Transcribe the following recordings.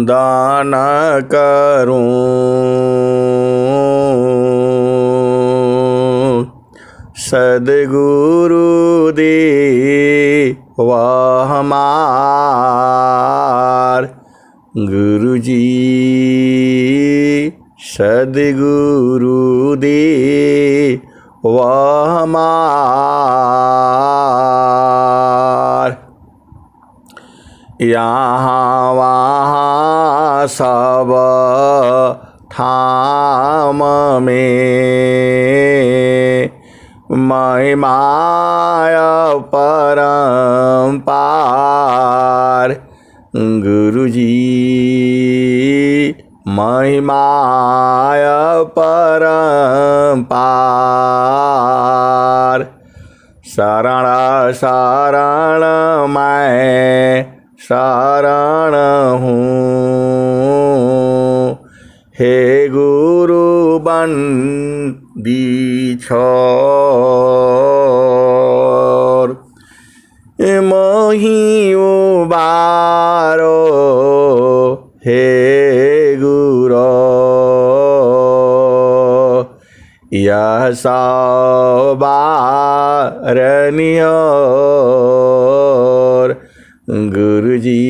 दान करूं। सद्गुरु दे वह हमार गुरुजी, सद्गुरु दे वह हमार। यहाँ वहाँ सब थाम में महिमाय परम्पार गुरुजी, महिमाय परम्पार। शरण शरण मैं शरण हूँ, हे गुरु बंदी छोर। मोहि उबारो हे गुरो, यह सवारनियोर गुरुजी,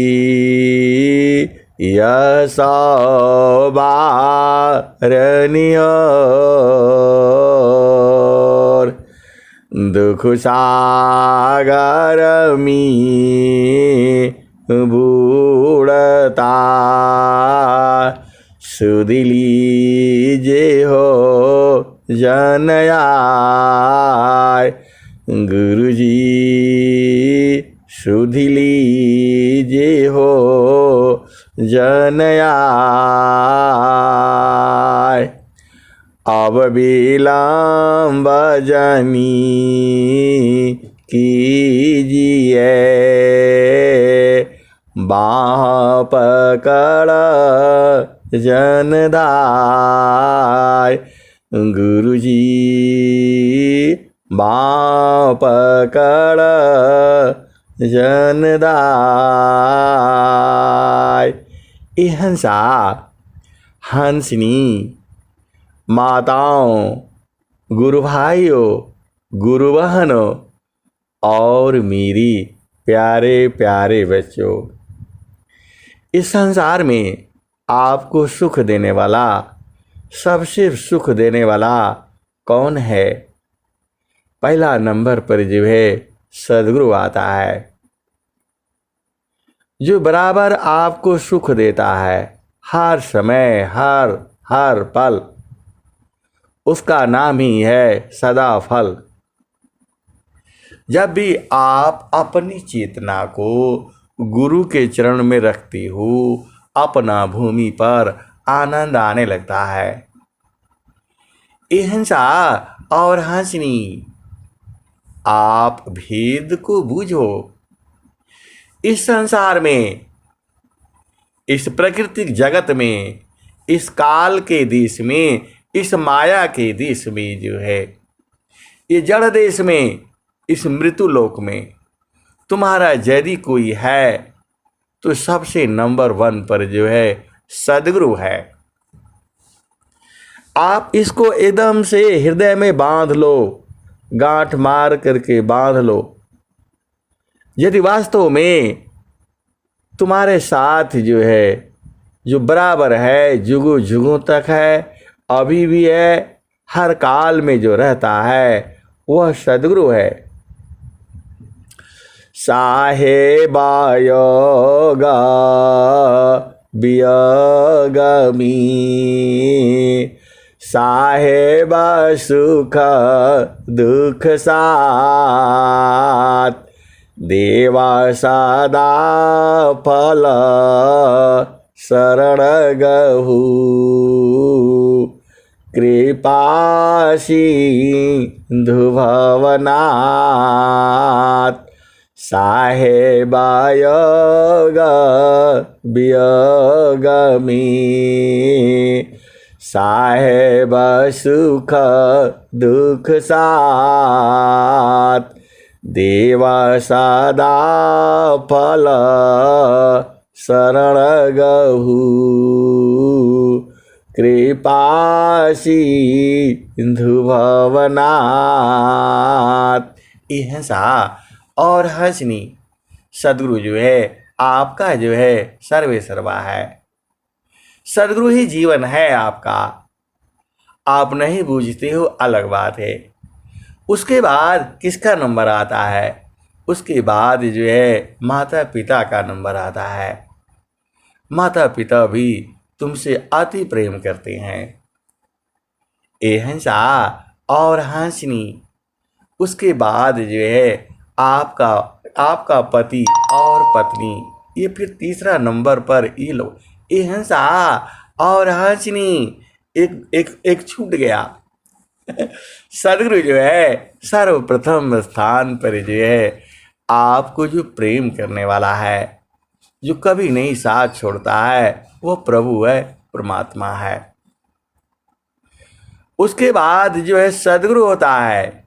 यह सवारनियोर। दुख सागर में बूढ़ता सुध लीजे हो जनयाय गुरुजी, सुध लीजे हो जनयाय। अब विलम्ब जनी कीजिए, बाह पकड़ जनदाय गुरुजी, बाह पकड़ जनदाय। ए हंसा, हंसनी, माताओं, गुरु भाइयों, गुरु बहनों और मेरी प्यारे प्यारे बच्चों, इस संसार में आपको सुख देने वाला, सबसे सुख देने वाला कौन है? पहला नंबर पर जो है सद्गुरु आता है, जो बराबर आपको सुख देता है हर समय, हर पल। उसका नाम ही है सदा फल। जब भी आप अपनी चेतना को गुरु के चरण में रखती हो, अपना भूमि पर आनंद आने लगता है। हिंसा और हंसनी, आप भेद को बूझो। इस संसार में, इस प्राकृतिक जगत में, इस काल के देश में, इस माया के देश में जो है, ये जड़ देश में, इस मृत्यु लोक में तुम्हारा यदि कोई है तो सबसे नंबर 1 पर जो है सद्गुरु है। आप इसको एकदम से हृदय में बांध लो, गांठ मार करके बांध लो। यदि वास्तव में तुम्हारे साथ जो है, जो बराबर है, जुगों जुगों तक है, अभी भी है, हर काल में जो रहता है, वह सद्गुरु है। साहेबा योगा वियोगमी, साहेबा सुख दुख साथ, देवा सदा फल शरण गहू, कृपा सिंधु भवनाथ, साहेबा योग वियोगमी, साहेब सुख दुख साथ, देवा सदा फल शरण गहू कृपा सिंधु भवनाथ। ये हंसा और हंसनी सदगुरु जो है आपका जो है सर्वे सर्वा है। सदगुरु ही जीवन है आपका। आप नहीं बूझते हो अलग बात है। उसके बाद किसका नंबर आता है? उसके बाद जो है माता पिता का नंबर आता है। माता पिता भी तुमसे अति प्रेम करते हैं। ए हंसा और हंसनी उसके बाद जो है आपका आपका पति और पत्नी, ये फिर तीसरा नंबर पर ये लो। ये हंसा और हंसनी एक एक एक छूट गया। सदगुरु जो है सर्वप्रथम स्थान पर जो है आपको जो प्रेम करने वाला है, जो कभी नहीं साथ छोड़ता है, वो प्रभु है, परमात्मा है। उसके बाद जो है सदगुरु होता है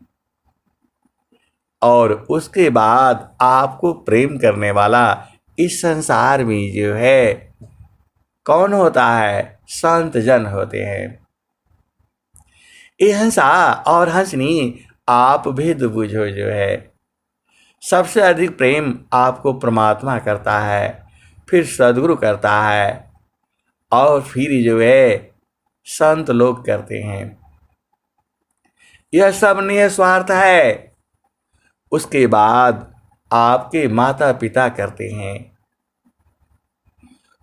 और उसके बाद आपको प्रेम करने वाला इस संसार में जो है कौन होता है? संत जन होते हैं। ये हंसा और हंसनी आप भेद बुझो जो है सबसे अधिक प्रेम आपको परमात्मा करता है, फिर सदगुरु करता है और फिर जो है संत लोग करते हैं। यह सब निस्वार्थ है। उसके बाद आपके माता पिता करते हैं।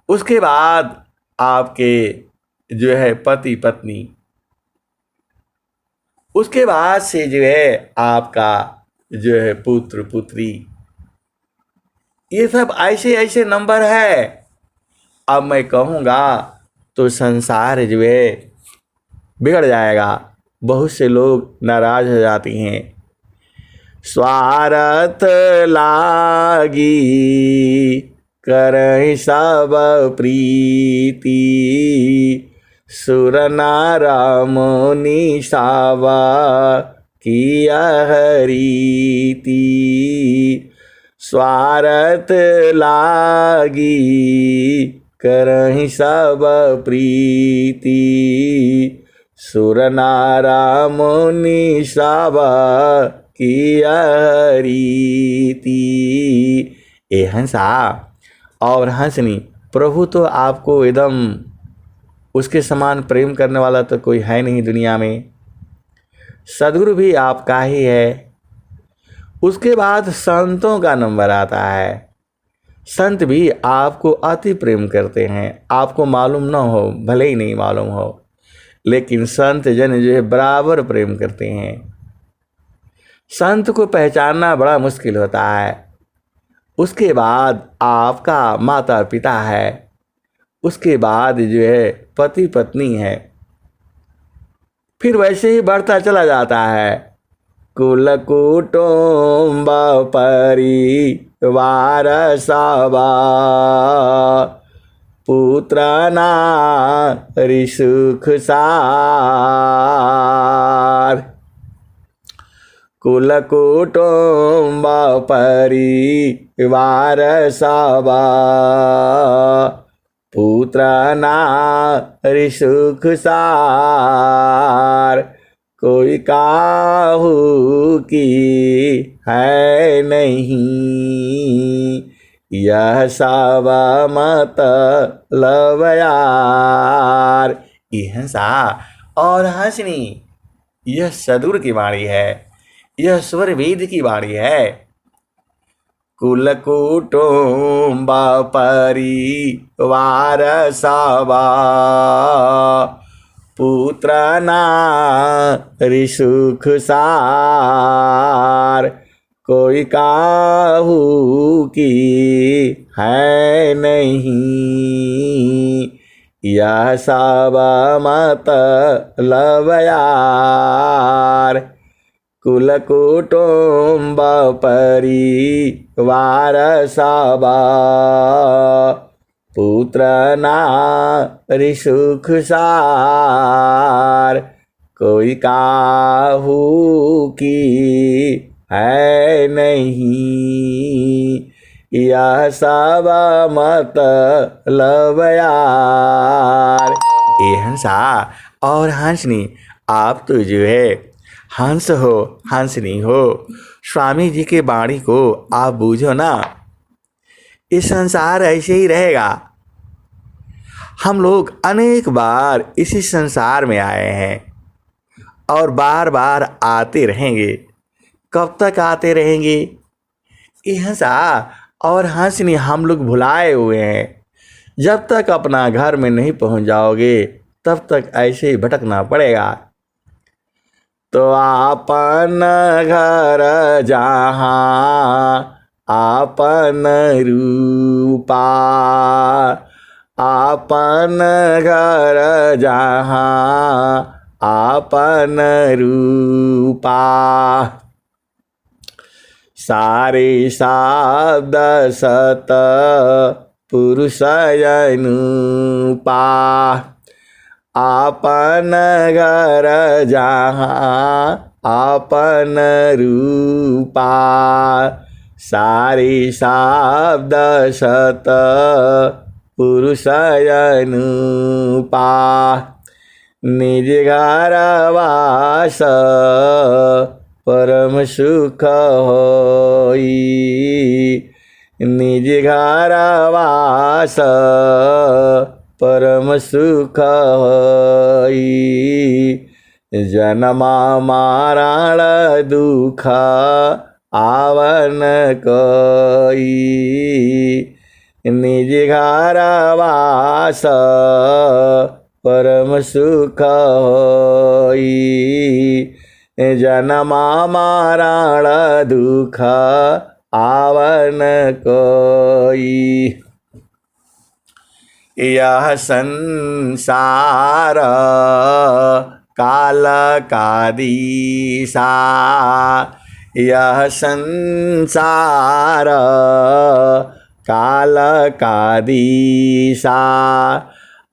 उसके बाद आपके जो है पति पत्नी, उसके बाद से जो है आपका जो है पुत्र पुत्री, ये सब ऐसे ऐसे नंबर है। अब मैं कहूँगा तो संसार जो है बिगड़ जाएगा। बहुत से लोग नाराज हो जाती हैं। स्वार्थ लागी करहि सब प्रीति, सुर नर मुनि सावा किया हरीति। स्वार्थ लागी करहि सब प्रीति, सुर नर मुनि सावा किया हरीति। ए हंसा और हंसनी, प्रभु तो आपको एकदम उसके समान प्रेम करने वाला तो कोई है नहीं दुनिया में। सदगुरु भी आपका ही है। उसके बाद संतों का नंबर आता है। संत भी आपको अति प्रेम करते हैं। आपको मालूम न हो, भले ही नहीं मालूम हो, लेकिन संत जन जो है बराबर प्रेम करते हैं। संत को पहचानना बड़ा मुश्किल होता है। उसके बाद आपका माता पिता है। उसके बाद जो है पति पत्नी है। फिर वैसे ही बढ़ता चला जाता है। कुल कुटुंब परिवार सभा, पुत्र नारी सुख सार। कुल कुटुंब परिवार सभा, पुत्र नारी सुख सार। कोई काहू की है नहीं, यह सब मतलब यार। ये हंसा और हंसनी, यह सदगुरु की वाणी है। यह स्वर वेद की वाणी है। कुल कुटुंब परिवार सभा, पुत्र नारी सुख सार। कोई काहू की है नहीं, यह सब मतलब यार। कुल कुटुंब परिवार सभा, पुत्र नारी सुख सार। कोई काहू की है नहीं, यह सब मतलब यार। ए हंसा और हंसनी, आप तो जो है हंस हो, हंसनी हो। स्वामी जी के वाणी को आप बूझो ना। इस संसार ऐसे ही रहेगा। हम लोग अनेक बार इसी संसार में आए हैं और बार बार आते रहेंगे। कब तक आते रहेंगे? ये हंसा और हंसनी हम लोग भुलाए हुए हैं। जब तक अपना घर में नहीं पहुंच जाओगे तब तक ऐसे ही भटकना पड़ेगा। तो आपन घर जहाँ आपन रूपा, आपन घर जहाँ आपन रूपा। सारे शब्द सत पुरुष अनुपा, आपन घर जहाँ आपन रूपा। सारे शब्द सत पुरुष अनुपा। निज घर वास परम सुख होई, निज घर वास परम सुख होई। जन्मा मारण दुख आवन कोई, निज घर वास परम सुख होई। जन्मा मारण दुख आवन कोई। यह संसार काल का दिशा, यह संसार काल का दिशा।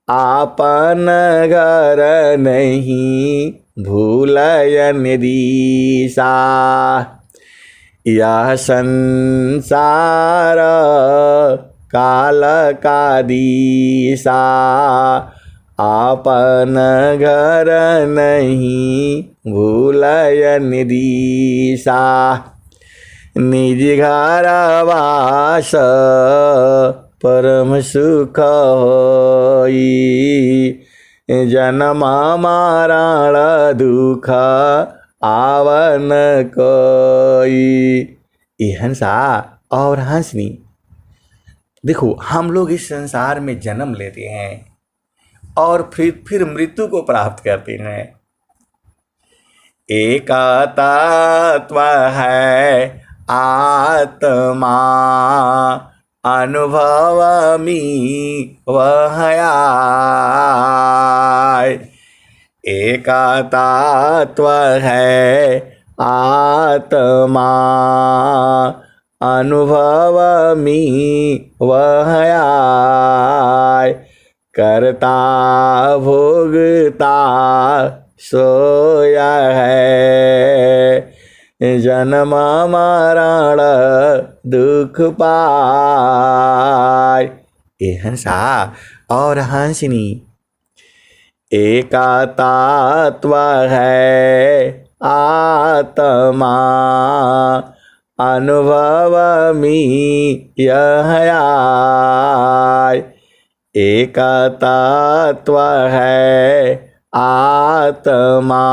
आपन घर नहीं भूलयन दिशा। यह संसार काल का दिशा। आपन घर नहीं भूलयन दिशा। निज घर वास परम सुख होई। जन्मा मारण दुख आवन कोई। ये हंसा और हंसनी, देखो हम लोग इस संसार में जन्म लेते हैं और फिर मृत्यु को प्राप्त करते हैं। एक तत्व है आत्मा, अनुभव में वह आए। एक तत्व है आत्मा, अनुभव में वह आए। करता भोगता सोया है। जन्म मरण दुख पाय। ये हंसा और हंसनी, एक तत्व है आत्मा, अनुभव में यह आए। एक तत्व है आत्मा,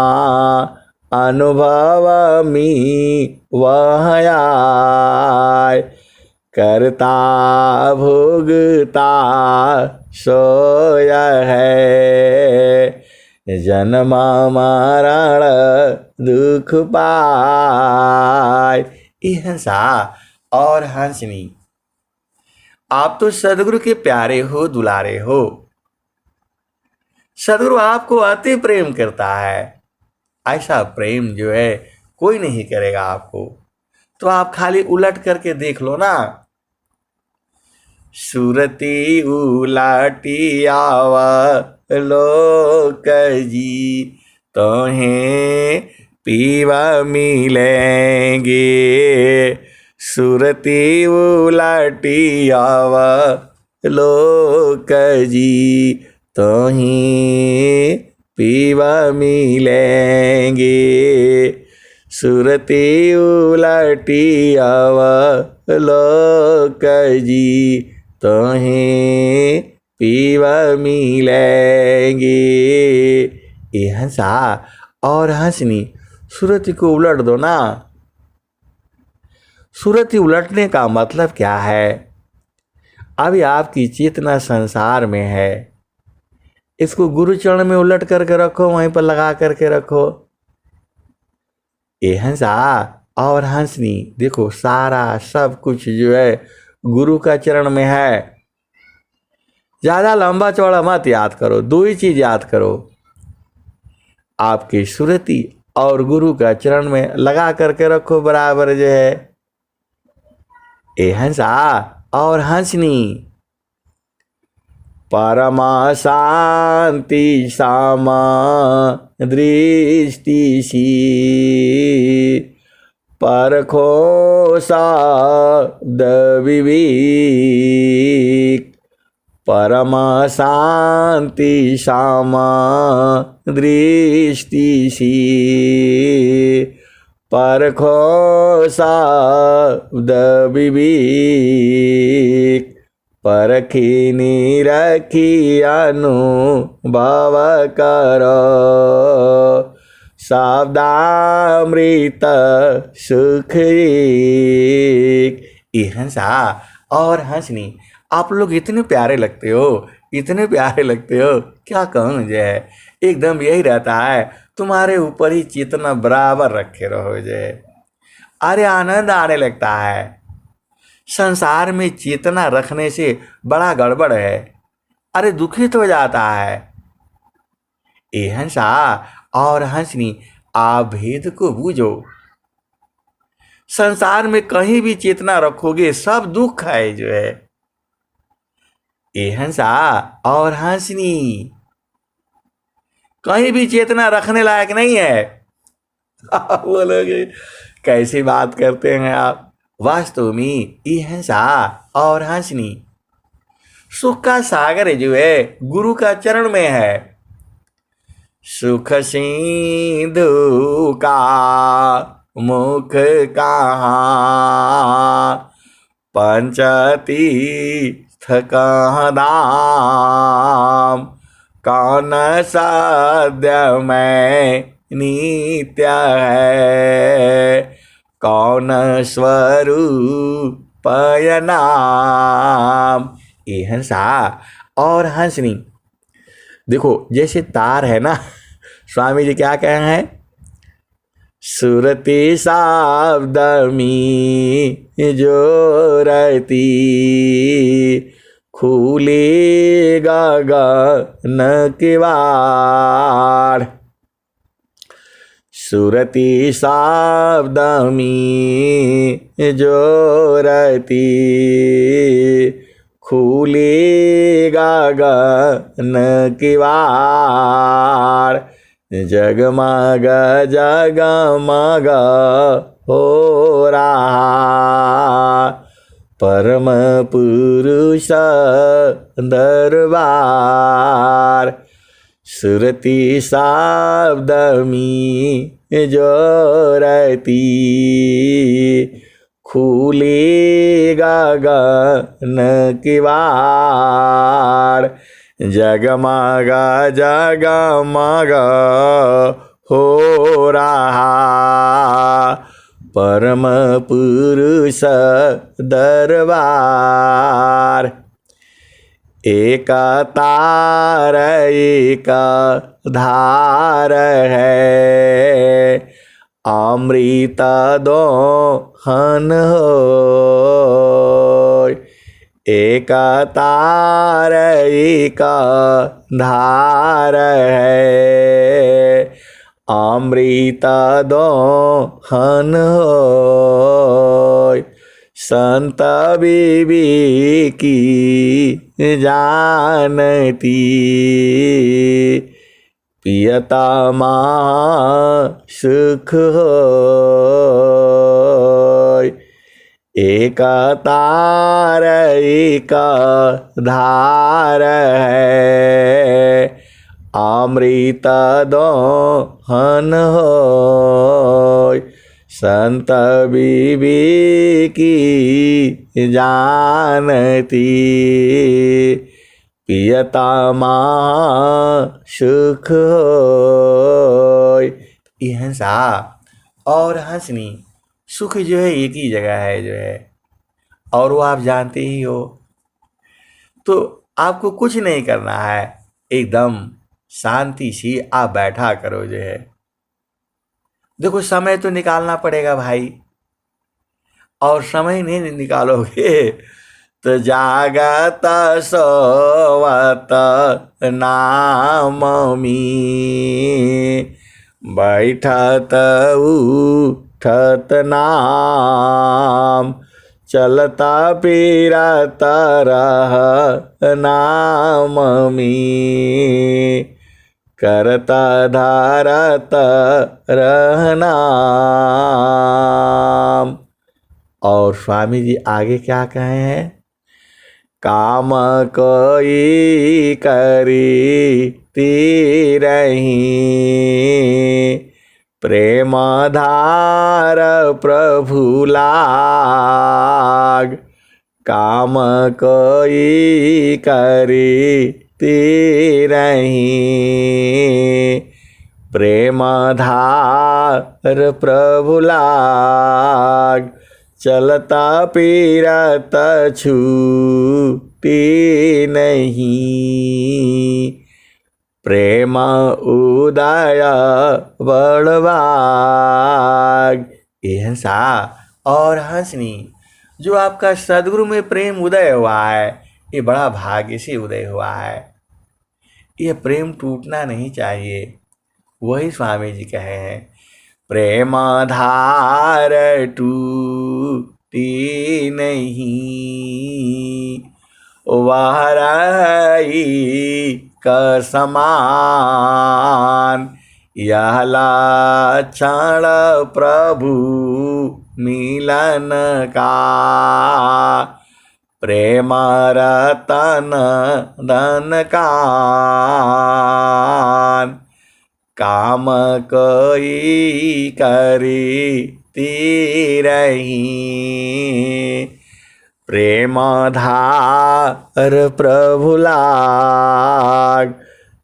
अनुभव में वह आए। करता भोगता सोया है। जन्म मरण दुख पाय। ये हंसा और हंसनी, आप तो सदगुरु के प्यारे हो, दुलारे हो। सदगुरु आपको अति प्रेम करता है। ऐसा प्रेम जो है कोई नहीं करेगा आपको। तो आप खाली उलट करके देख लो ना। सुरती उलाटी आव लोक जी, तोहें पीवा मिलेंगे। सुरती उलटी आव लोक जी तोहीं पीवा मिलेंगे। सुरती उलटी आव लोक जी तोहीं पीवा मिलेंगे। ये हंसा और हंसनी सूरत को उलट दो ना। सूरत उलटने का मतलब क्या है? अभी आपकी चेतना संसार में है, इसको गुरु चरण में उलट करके रखो, वहीं पर लगा करके रखो। ये हंसा और हंसनी देखो सारा सब कुछ जो है गुरु का चरण में है। ज्यादा लंबा चौड़ा मत याद करो, दो ही चीज याद करो, आपकी सुरति और गुरु का चरण में लगा करके रखो बराबर जो है। ए हंसा और हंसनी परमा शांति सामा दृष्टि सी परखो शब्द विवेक। परमा शांति सामा दृष्टि सी परखो शब्द विवेक। परखी निरखी अनुभव करो शब्दामृत सुख एक। ये हंसा और हंसनी आप लोग इतने प्यारे लगते हो, इतने प्यारे लगते हो, क्या कहूँ जय। एकदम यही रहता है, तुम्हारे ऊपर ही चेतना बराबर रखे रहो जय। अरे आनंद आने लगता है। संसार में चेतना रखने से बड़ा गड़बड़ है, अरे दुखित हो जाता है। ए हंसा और हंसनी आप भेद को बूझो। संसार में कहीं भी चेतना रखोगे सब दुख है जो है। ए हंसा और हंसनी कहीं भी चेतना रखने लायक नहीं है। बोलोगे कैसी बात करते हैं आप। वास्तव में ये हंसा और हंसनी सुख का सागर जो है गुरु का चरण में है। सुख सिंधु का मुख कहाँ पंचतीर्थ कहाँ धाम। कौन सद्य में नित्य है कौन स्वरूप नाम। ये हंसा और हंसनी देखो जैसे तार है ना, स्वामी जी क्या कहे हैं, सुरती शब्द में जोरती खुलेगा गगन किवाड़। सुरती शब्द में जोरती खुलेगा गगन किवाड़। जगमग जगमग हो रहा परम पुरुष दरबार। सुरती शब्द में जोरती खुलेगा गगन किवाड़। जगमग जगमग हो रहा परम पुरुष दरबार। एक तार एक धार है अमृत दोहन हो। एक तार एक धार है अमृत दोहन हो। संत विवेकी जानती पियता माँ सुख हो। एक तार एक धार है, अमृत दोहन होय। संत बीबी की जानती, पियता माँ सुख होय। ये हंसा और हंसनी सुख जो है एक ही जगह है जो है, और वो आप जानते ही हो। तो आपको कुछ नहीं करना है, एकदम शांति से आप बैठा करो जो है। देखो समय तो निकालना पड़ेगा भाई, और समय नहीं निकालोगे तो जागत सोवत नाम में, बैठत उठत नाम, चलता फिरत रह नाम में, करता धारत रहना। और स्वामी जी आगे क्या कहे हैं? काम कोई करी रही, प्रेम धार प्रभु लाग। काम कोई करी रही, प्रेम धार प्रभु लाग। चलता फिरत छूटी नहीं, प्रेम उदय बड़वाग। ये हंसा और हंसनी, जो आपका सदगुरु में प्रेम उदय हुआ है, ये बड़ा भाग्य से उदय हुआ है। ये प्रेम टूटना नहीं चाहिए। वही स्वामी जी कहे हैं, प्रेम धार टूटी नहीं, वह रही का समान। यह लक्षण प्रभु मिलन का, प्रेम रतन धन कान। काम कोई करी रही, प्रेम धार प्रभु लाग।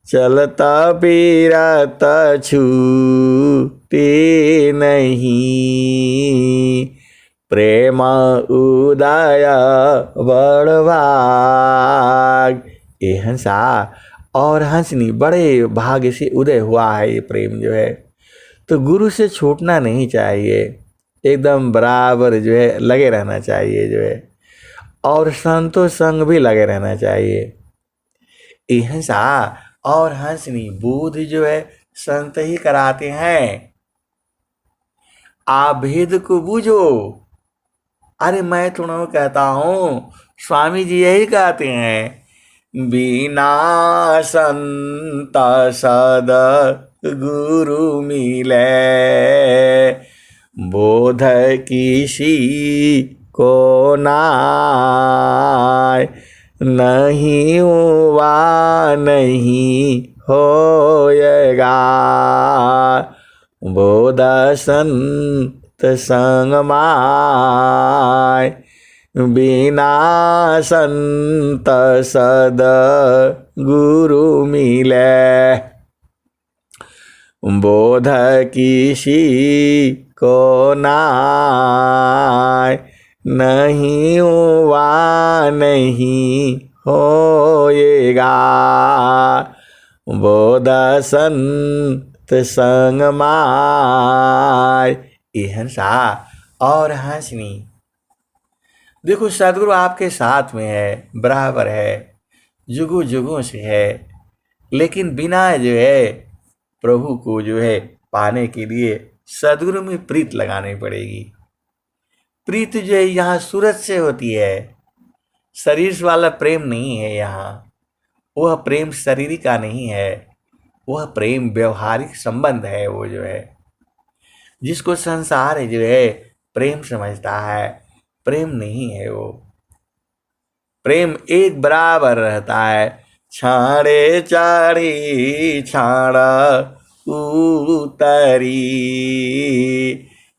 चलता फिरत छूटी नहीं, प्रेम उदय बड़वाग। ये हंसा और हंसनी, बड़े भाग्य से उदय हुआ है ये प्रेम जो है। तो गुरु से छूटना नहीं चाहिए, एकदम बराबर जो है लगे रहना चाहिए जो है, और संतों संग भी लगे रहना चाहिए। ये हंसा और हंसनी बोध जो है संत ही कराते हैं। आप भेद को बूझो। अरे मैं तुम्हें कहता हूँ, स्वामी जी यही कहते हैं, बिना संत सद गुरु मिले, बोध किसी को नाय। नहीं हुआ नहीं होएगा, बोध संत संग माय। बिना संत सद गुरु मिले, बोध किसी को नाय। नहीं हुआ नहीं होएगा, बोध संत संग माय। ये हंसा और हंसनी, देखो सदगुरु आपके साथ में है, बराबर है, जुगों जुगों से है, लेकिन बिना जो है प्रभु को जो है पाने के लिए सदगुरु में प्रीत लगानी पड़ेगी। प्रीत जो है यहाँ सूरत से होती है, शरीर वाला प्रेम नहीं है यहाँ। वह प्रेम शरीर का नहीं है, वह प्रेम व्यवहारिक संबंध है। वो जो है जिसको संसार जो है प्रेम समझता है, प्रेम नहीं है वो। प्रेम एक बराबर रहता है। छाड़े चाड़ी छाड़ा उतरी,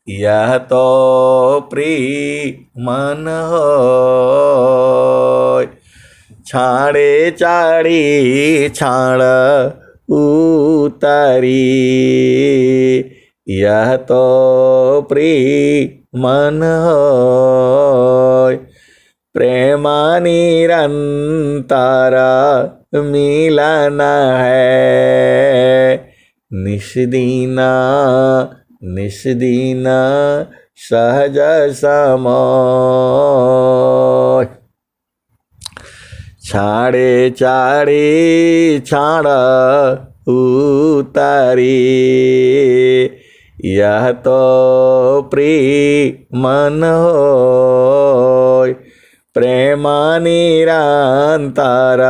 यह तो प्रेम हो। छाड़े चाड़ी छाड़ उतरी, यह तो प्रेम हो। प्रेम निरंतर मिलन है, निष्दिन निष्दिन सहज समय। छाड़े चाड़ी छाड़ उतरी, यह तो प्रेम हो। प्रेम निरंतर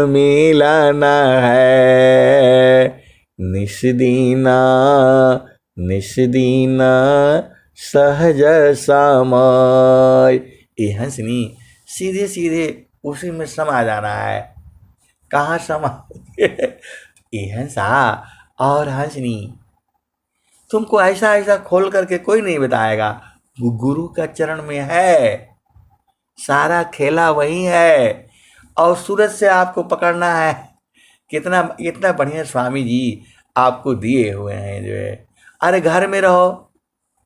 मिलन है, निष्दिन निष्दिन सहज समय। ये हंसनी सीधे सीधे उसी में समा जाना है। कहाँ समा ये हंसा और हंसनी तुमको ऐसा ऐसा खोल करके कोई नहीं बताएगा। गुरु का चरण में है, सारा खेला वही है। और सूरज से आपको पकड़ना है। कितना इतना बढ़िया स्वामी जी आपको दिए हुए हैं जो है। अरे घर में रहो,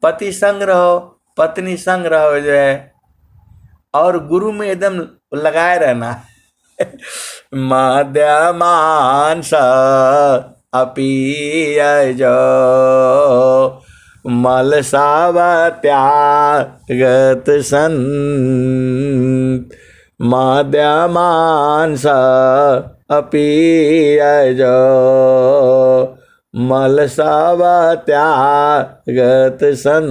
पति संग रहो, पत्नी संग रहो जो है, और गुरु में एकदम लगाए रहना। मध्यमांस अपीयजो मलसावत्यागत सन। मध्यमांस अपीयजो मलसावत्यागत सन।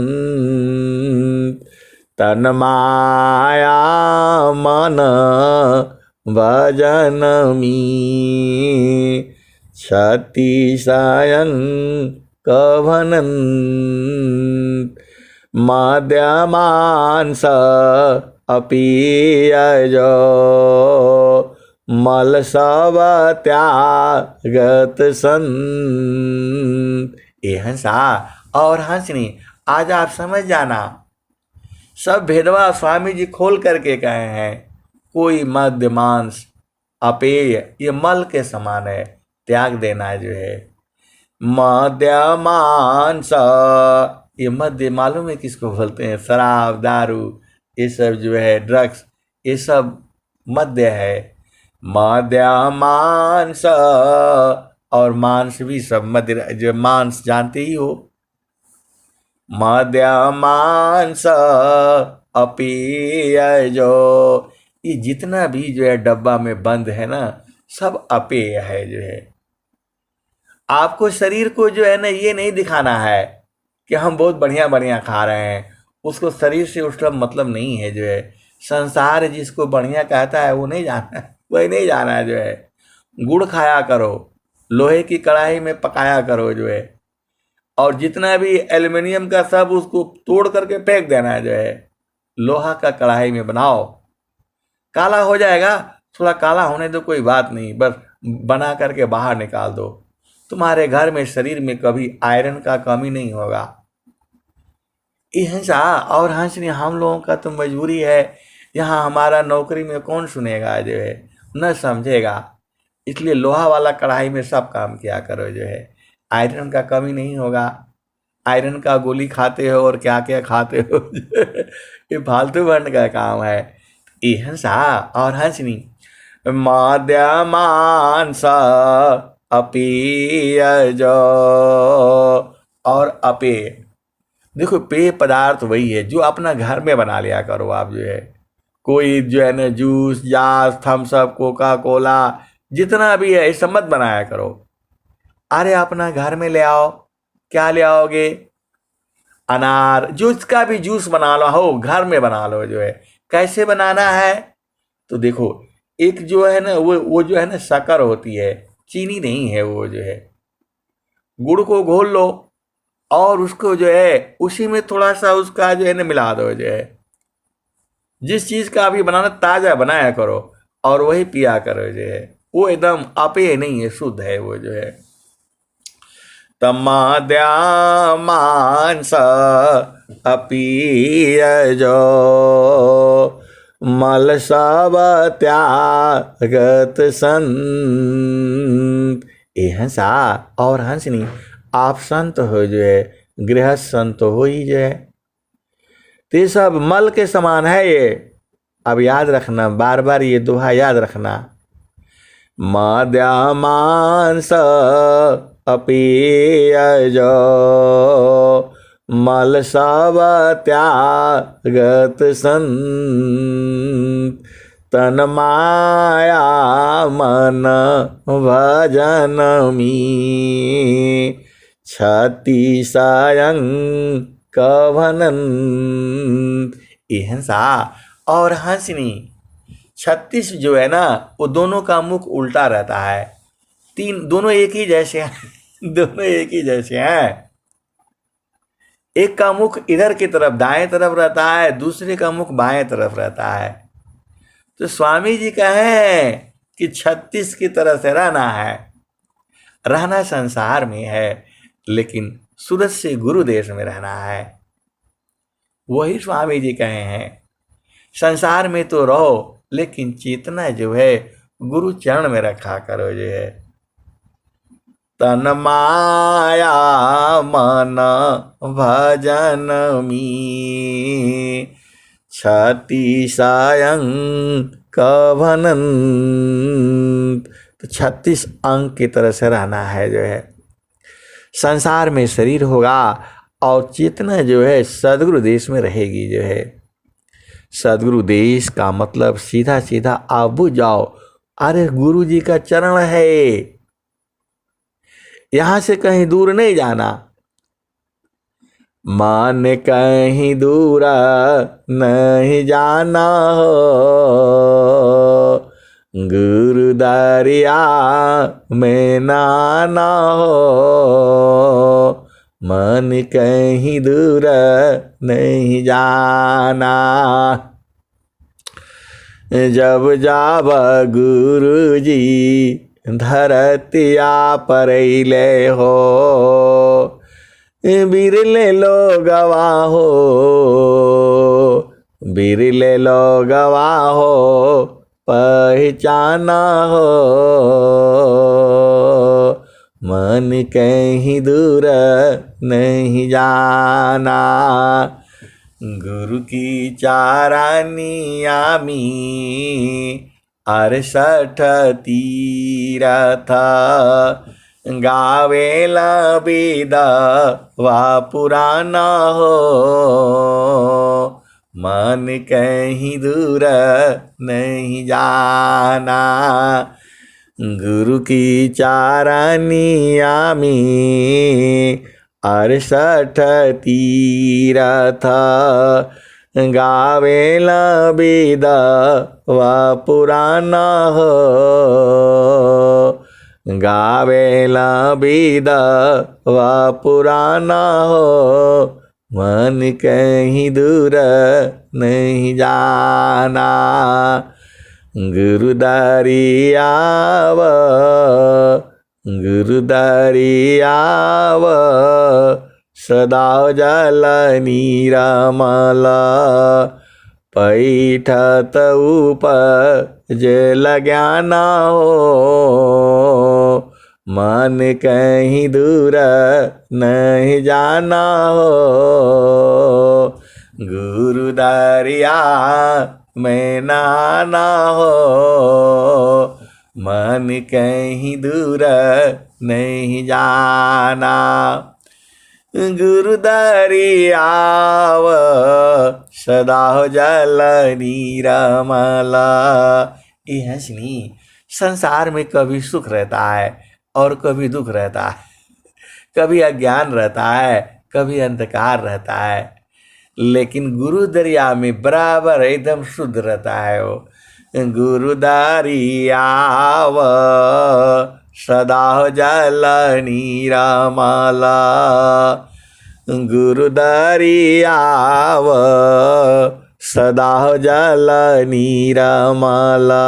तन्माया मन भजन में क्षति सायं कभनन। मध्यमांस अपीयजो मलसावत्यागत सन। ये हंसा और हंसनी आज आप समझ जाना। सब भेदवा स्वामी जी खोल करके कहे हैं। कोई मद्य मांस अपेय ये मल के समान है, त्याग देना जो है। मद्य मांस ये मद्य मालूम है किसको बोलते हैं? शराब दारू ये सब जो है, ड्रग्स ये सब मद्य है। मद्य मांस और मांस भी सब मद्य, जो मांस जानते ही हो। मद्य मांस अपेयजो ये जितना भी जो है डब्बा में बंद है ना, सब अपेय है जो है। आपको शरीर को जो है ना ये नहीं दिखाना है कि हम बहुत बढ़िया बढ़िया खा रहे हैं। उसको शरीर से उसका मतलब नहीं है जो है। संसार जिसको बढ़िया कहता है वो नहीं जाना, वही नहीं जाना है जो है। गुड़ खाया करो, लोहे की कढ़ाई में पकाया करो जो है। और जितना भी एल्युमिनियम का सब उसको तोड़ करके फेंक देना है जो है। लोहा का कढ़ाई में बनाओ, काला हो जाएगा, थोड़ा काला होने दो, कोई बात नहीं, बस बना करके बाहर निकाल दो। तुम्हारे घर में शरीर में कभी आयरन का कमी नहीं होगा। हंसा और हंसनी हम लोगों का तो मजबूरी है। यहाँ हमारा नौकरी में कौन सुनेगा जो है, न समझेगा। इसलिए लोहा वाला कढ़ाई में सब काम किया करो जो है। आयरन का कमी नहीं होगा। आयरन का गोली खाते हो और क्या क्या खाते हो ये फालतू बंड का काम है। ये हंसा और हंसनी मद्य मांस अपेयजो और अपेय। देखो पेय पदार्थ वही है जो अपना घर में बना लिया करो आप जो है। कोई जो है ना जूस जास थम्स अप कोका कोला जितना भी है ये सब मत बनाया करो। अरे अपना घर में ले आओ। क्या ले आओगे? अनार जूस का भी जूस बना लो, हो घर में बना लो जो है। कैसे बनाना है? तो देखो एक जो है ना वो जो है ना शक्कर होती है, चीनी नहीं है वो जो है। गुड़ को घोल लो और उसको जो है उसी में थोड़ा सा उसका जो है ना मिला दो जो है। जिस चीज का अभी बनाना ताजा बनाया करो और वही पिया करो जो है, वो एकदम अपेय नहीं है, शुद्ध है वो जो है। तमाद्या मांस अपीयजो मल सब त्यागत संत। ए हंसा और हंसनी, आप संत हो जो है, गृहस्थ संत हो ही जो है। तो ये सब मल के समान है ये। अब याद रखना, बार बार ये दोहा याद रखना। माद्या मांस अपीयजो मल सब त्यागत संत। तन माया मन भजन मी छति सायं कभनन। ये हंसा और हंसनी, 36 जो है ना, वो दोनों का मुख उल्टा रहता है। तीन दोनों एक ही जैसे हैं दोनों एक ही जैसे हैं। एक का मुख इधर की तरफ दाएं तरफ रहता है, दूसरे का मुख बाएं तरफ रहता है। तो स्वामी जी कहें कि 36 की तरह से रहना है। रहना संसार में है, लेकिन सूरत से गुरु देश में रहना है। वही स्वामी जी कहे हैं, संसार में तो रहो लेकिन चेतना जो है गुरु चरण में रखा करो जो है। तन माया मन भजन मी छति सायं कभनन। तो 36 अंक की तरह से रहना है जो है। संसार में शरीर होगा और चेतना जो है सदगुरु देश में रहेगी जो है। सदगुरु देश का मतलब सीधा सीधा आप बुझ जाओ, अरे गुरु जी का चरण है, यहां से कहीं दूर नहीं जाना। मान कहीं दूर नहीं जाना हो, गुरु दरिया में नाना हो। मन कहीं दूर नहीं जाना, जब जाब गुरु जी धरतिया परैले हो। बिरले लोगवा हो, बिरले लोगवा हो, पहचाना हो। मन कहीं दूर नहीं जाना, गुरु की चारानिया मी 68 तीरथ। गावेला वेद वा पुराना हो, मन कहीं दूर नहीं जाना। गुरु की चारानिया में 68 तीरथ। गावेला वेद वा पुराना हो, गावेला वेद वा पुराना हो। मन कहीं दूर नहीं जाना, गुरु दरियाव, गुरु दरियाव। सदा जल नीरमल, पैठत उपजल ज्ञान हो। मन कहीं दूर नहीं जाना हो, गुरु दरिया में नाना हो। मन कहीं दूर नहीं जाना, गुरु दरियाव। सदा जल नीरमल। ये हंसनी, संसार में कभी सुख रहता है और कभी दुख रहता है, कभी अज्ञान रहता है, कभी अंधकार रहता है, लेकिन गुरु दरिया में बराबर एकदम शुद्ध रहता है वो। गुरु दरियाव सदा जल नीरमल, गुरु दरियाव सदा जल नीरमला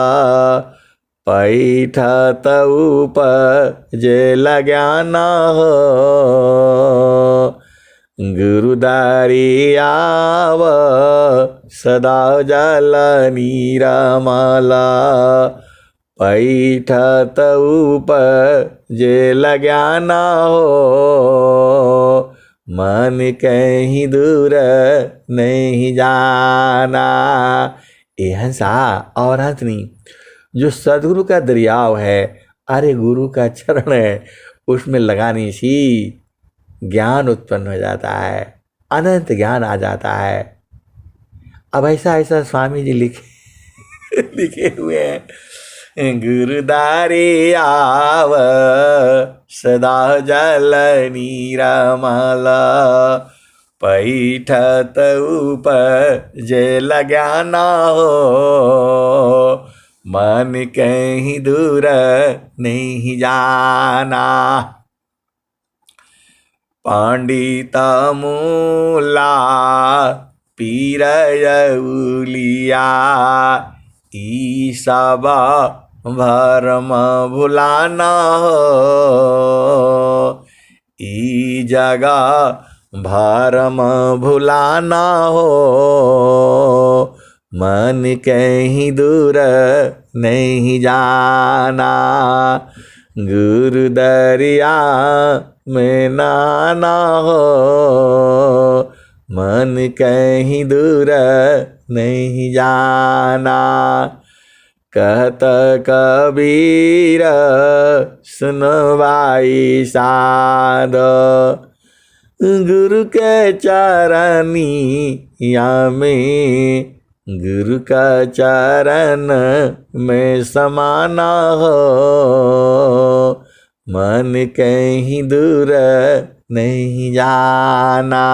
पैठत उपजल ज्ञान हो गुरुदारियाव सदा जल नीरमला पैठत उपजल ज्ञान हो मन कहीं दूर नहीं जाना। ए हंसा और हंसनी, जो सदगुरु का दरियाव है, अरे गुरु का चरण है, उसमें लगाने से ज्ञान उत्पन्न हो जाता है, अनंत ज्ञान आ जाता है। अब ऐसा ऐसा स्वामी जी लिखे हुए हैं, गुरुदारे आव सदा जल नीरमला पैठत उपजल ज्ञान हो मन कहीं दूर नहीं जाना। पंडित मूला पीरयउलिया ई सब भरम भुलाना हो ई जगह भरम भुलाना हो मन कहीं दूर नहीं जाना। गुरु दरिया में नाना हो मन कहीं दूर नहीं जाना। कहत कबीर सुनवाई साध गुरु के चरनिया में गुरु का चरण में समाना हो मन कहीं दूर नहीं जाना।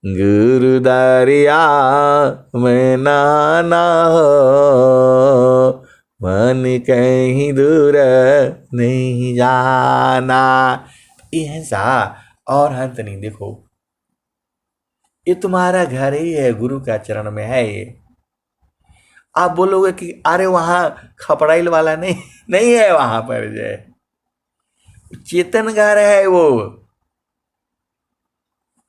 गुरु दरिया में नाना हो मन कहीं दूर नहीं जाना। ये हंसा और हंस नहीं, देखो ये तुम्हारा घर ही है, गुरु का चरण में है ये। आप बोलोगे कि अरे वहां खपड़ाइल वाला नहीं है, वहां पर जो चेतन घर है वो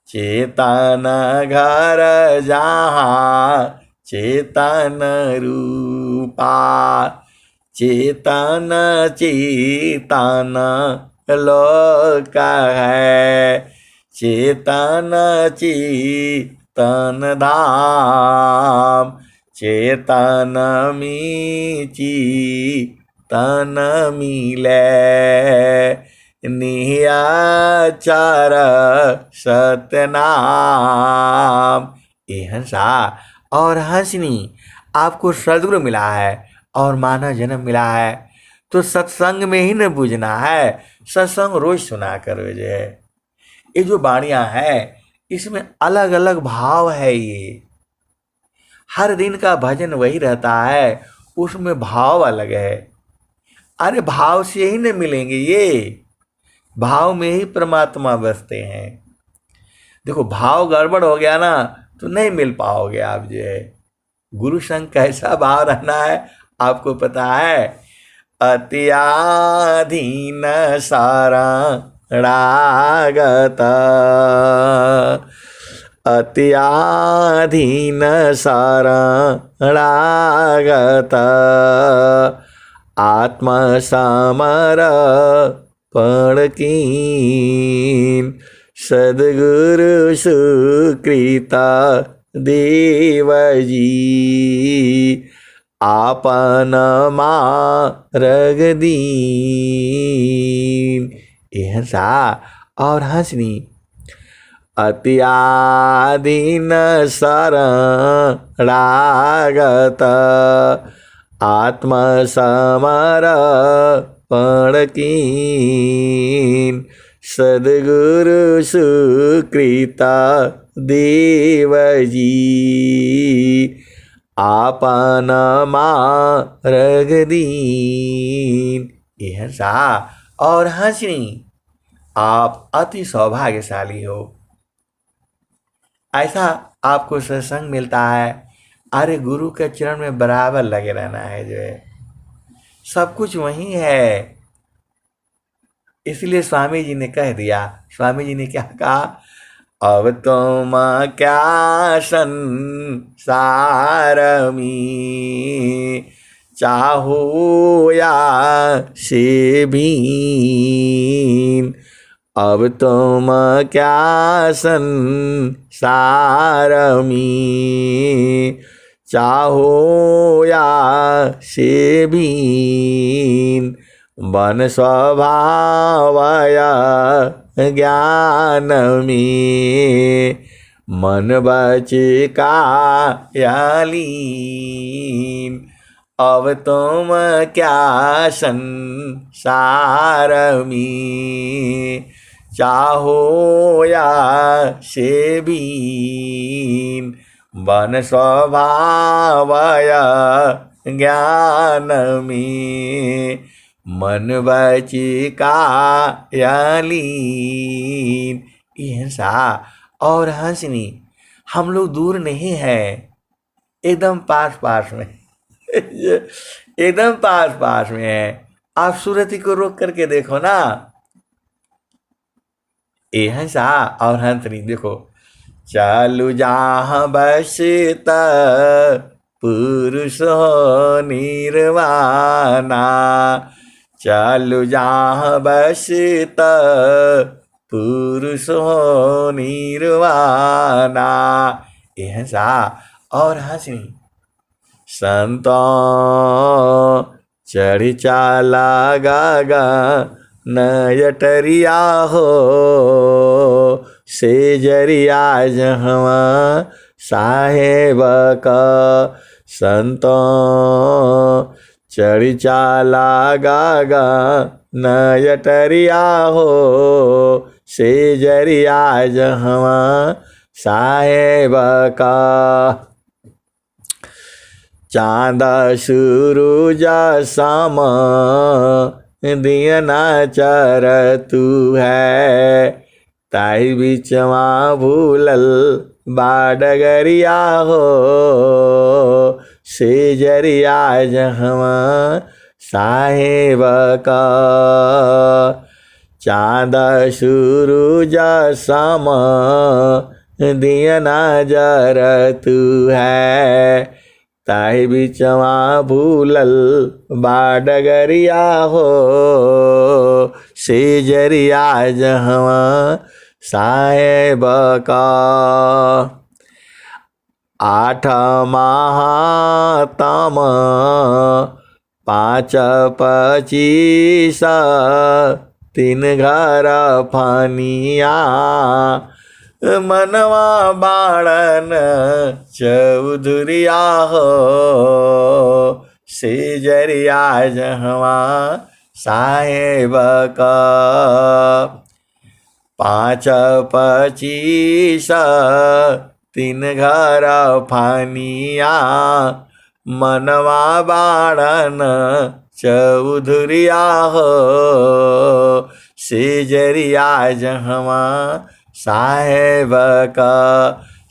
चेतन घर जहाँ चेतन रूपा चेतन चेतन लोक है चेतन चेतन धाम चेतन मीची तन मिले नियाचार सतनाम। ये हंसा और हंसनी, आपको सदगुरु मिला है और मानव जन्म मिला है तो सत्संग में ही न बूझना है, सत्संग रोज सुना करो। ये जो वाणियां है इसमें अलग अलग भाव है, ये हर दिन का भजन वही रहता है, उसमें भाव अलग है। अरे भाव से ही न मिलेंगे, ये भाव में ही परमात्मा बसते हैं। देखो भाव गड़बड़ हो गया ना तो नहीं मिल पाओगे आप। जो है गुरु संग कैसा भाव रहना है आपको पता है। अत्याधीन शरणागत अत्याधीन शरणागत आत्मसमर्पण कीन सद्गुरु सुकृता देवजी आपन मार्ग दीन। यह सा और हंसनी अत्याधीन शरणागत आत्मसमर्पण कीन सद्गुरु सुकृता देवजी आपन मार्ग दीन। यह सा और हंसनी, आप अति सौभाग्यशाली हो। ऐसा आपको सत्संग मिलता है, अरे गुरु के चरण में बराबर लगे रहना है, जो है सब कुछ वही है। इसलिए स्वामी जी ने कह दिया, स्वामी जी ने क्या कहा, अब तुम क्या संसार में चाहो या से भीन, अब तुम क्या संसार में चाहो या से भीन, बन स्वभावया ज्ञान में मन बचिका लीन, अब तुम क्या संसार में चाहो या से भीन, बन स्वभावया ज्ञान में मन बचिका लीन। हिंसा और हंसनी हम लोग दूर नहीं है, एकदम पास पास में एकदम पास पास में है। आप सूरती को रोक करके देखो ना, ये हंसा और हंसनी देखो, चालू जहाँ बसत पुरुष हो निर्वाणा, चालू जहाँ बसत पुरुष हो निर्वाणा। ये हंसा और हंसनी संतों चढ़ चाला गागा नयटरिया हो, से जरिया जहवा साहेब का, संतों चढ़ चाला गागा नयटरिया हो, से जरिया जहवा साहेब का। चांद सूरज सम दियना चर तू है, ताई बीचवा भूलल बाडगरिया हो, से जरिया जहवा साहेब का। चांद सूरज सम दियना जर तू है, ताहि बिचवा भूलल बाडगरिया हो, से जरिया जहवा साहेब का। आठ महातम 5 25 3 घर फानिया, मनवा बाड़न चौधुरिया हो, से जरिया जहवा साहेब का। 5 25 3 घर फानिया, मनवा बाड़न चौधुरिया हो, से जरिया जहवा साहेब का।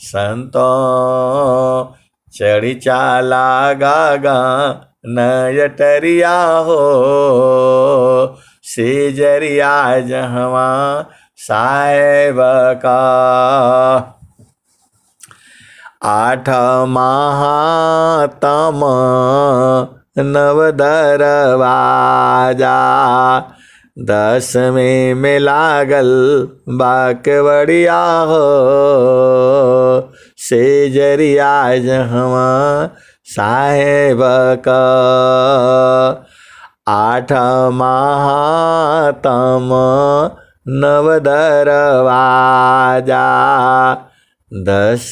संतों चढ़ी चाला गागा नयटरिया हो, से जरिया जहवा साहेब का। 8 महातम 9 दरवाजा, 10 में लागल बाकवड़िया हो, से जरिया जहवा साहेब का। 8 महातम 9 दरवाजा, 10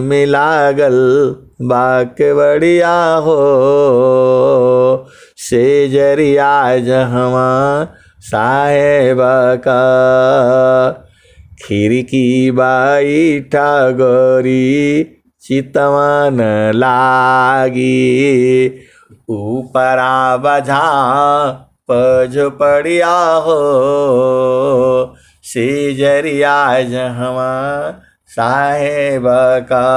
में लागल बाकवड़िया हो, से जरिया जहवा साहेब का। खिड़की बैठा गोरी चितवन लागी, ऊपरा बझा पझपड़िया हो, से जरिया जहवा साहेब का।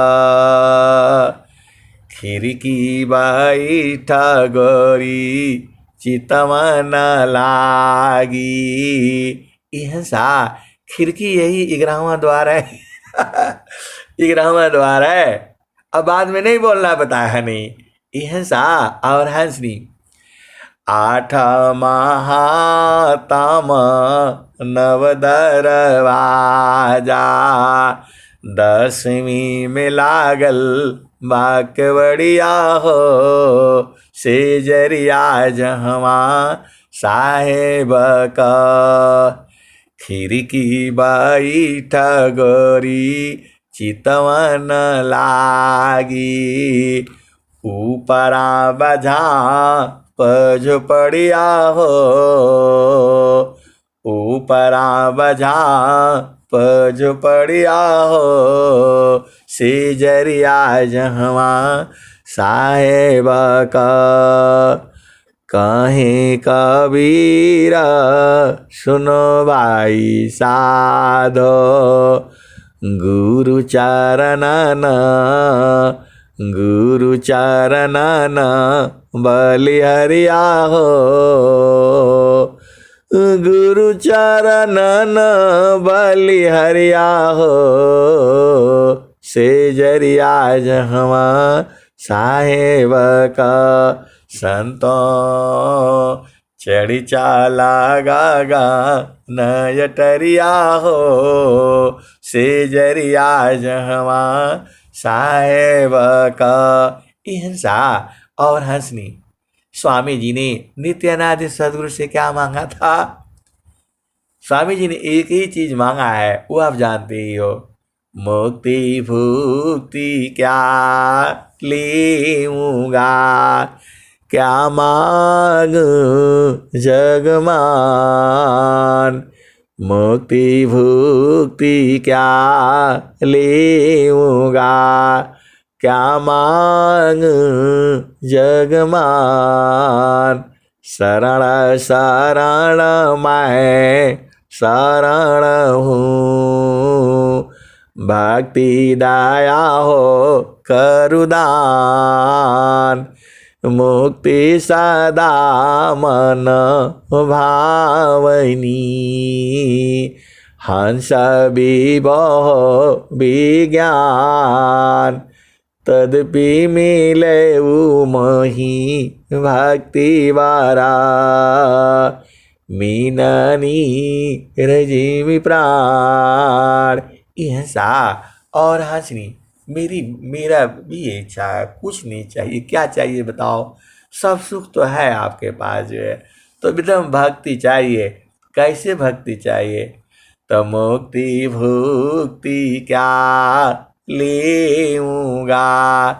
खिड़की बैठा गोरी चितवन लागी। इहसा खिड़की यही 11वां द्वार है। 11वां द्वार है। अब बाद में नहीं बोलना बताया नहीं। इहसा और हंसनी। आठ महातम नव दरवाजा। 10वीं में लागल बाकवड़िया हो। सेजरिया जहवा साहेब का। खिड़की बैठ गोरी चितवन लागी। ऊपरा बजा पझपड़िया हो। ऊपरा बजा पझपड़िया हो। सेजरिया जहवा साहेब का। कहीं कबीरा सुनो भाई साधो। गुरु चरणन गुरु चरणन बलिहरिया हो। गुरु चरणन बलिहरिया हो। सेजरिया जहवा साहेब का। संतों चढ़ी चाला गागा नयटरिया हो। सेजरिया जहवा साहेब का। हिंसा और हंसनी। स्वामी जी ने नित्यानंद सदगुरु से क्या मांगा था? स्वामी जी ने एक ही चीज मांगा है, वो आप जानते ही हो। मुक्ति भुक्ति क्या लेऊंगा। क्या मांग जगमान। मुक्ति भुक्ति क्या लेऊंगा। क्या मांग जगमान। शरण शरण मैं शरण हूँ। भक्ति दया हो करुदान। मुक्ति सदा मन भावनी। हंस विभो विज्ञान। तदपि मिले मही भक्ति वारा। मीननी रजीमी प्राण। हिंसा और हंसनी। मेरा भी इच्छा है, कुछ नहीं चाहिए। क्या चाहिए बताओ? सब सुख तो है आपके पास जो है, तो एकदम भक्ति चाहिए। कैसे भक्ति चाहिए? तो मुक्ति भुक्ति क्या लेऊंगा।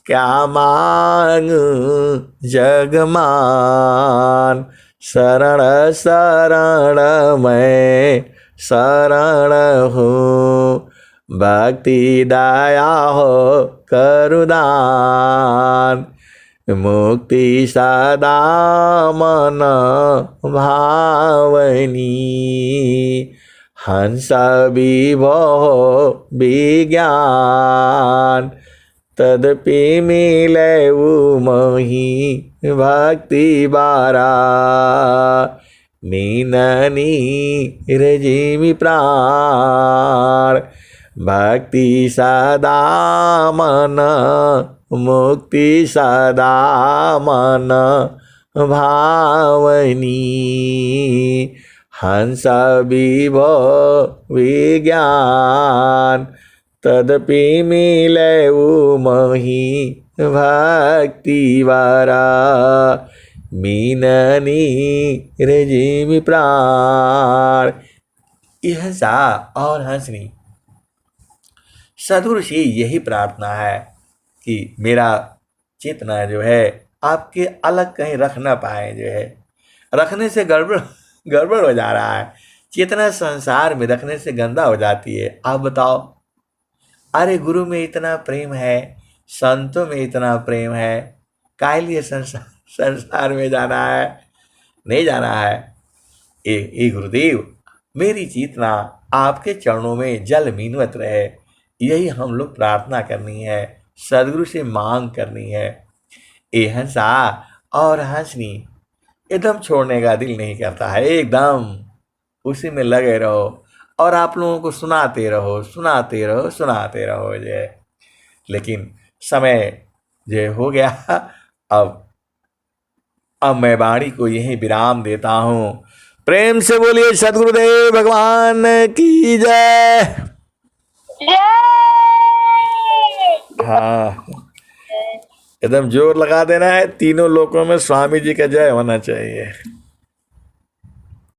क्या मांग जगमान। शरण शरण मैं शरण हूँ। भक्ति दया हो करुदान। मुक्ति सदा मन भावनी। हंस विभो विज्ञान। तदपि मिले मही भक्ति बारा। मीननी रजीमी प्राण। भक्ति सदा मन मुक्ति सदा मन भावनी। हंस विभो विज्ञान। तदपि मिले मही भक्ति वारा। मीननी रजीमी प्राण। हिंसा और हंसनी। सदगुरु से यही प्रार्थना है कि मेरा चेतना जो है आपके अलग कहीं रख ना पाए। जो है रखने से गड़बड़ गड़बड़ हो जा रहा है। चेतना संसार में रखने से गंदा हो जाती है। आप बताओ, अरे गुरु में इतना प्रेम है, संतों में इतना प्रेम है, काहे लिए संसार में जाना है? नहीं जाना है। ए गुरुदेव, मेरी चेतना आपके चरणों में जल मीनवत रहे। यही हम लोग प्रार्थना करनी है, सदगुरु से मांग करनी है। ए हंसा और हंसनी एकदम छोड़ने का दिल नहीं करता है, एकदम उसी में लगे रहो और आप लोगों को सुनाते रहो, सुनाते रहो, सुनाते रहो जय। लेकिन समय जय हो गया। अब अब मैं वाणी को यही विराम देता हूं। प्रेम से बोलिए सदगुरुदेव भगवान की जय। हाँ, एकदम जोर लगा देना है, तीनों लोकों में स्वामी जी का जय होना चाहिए।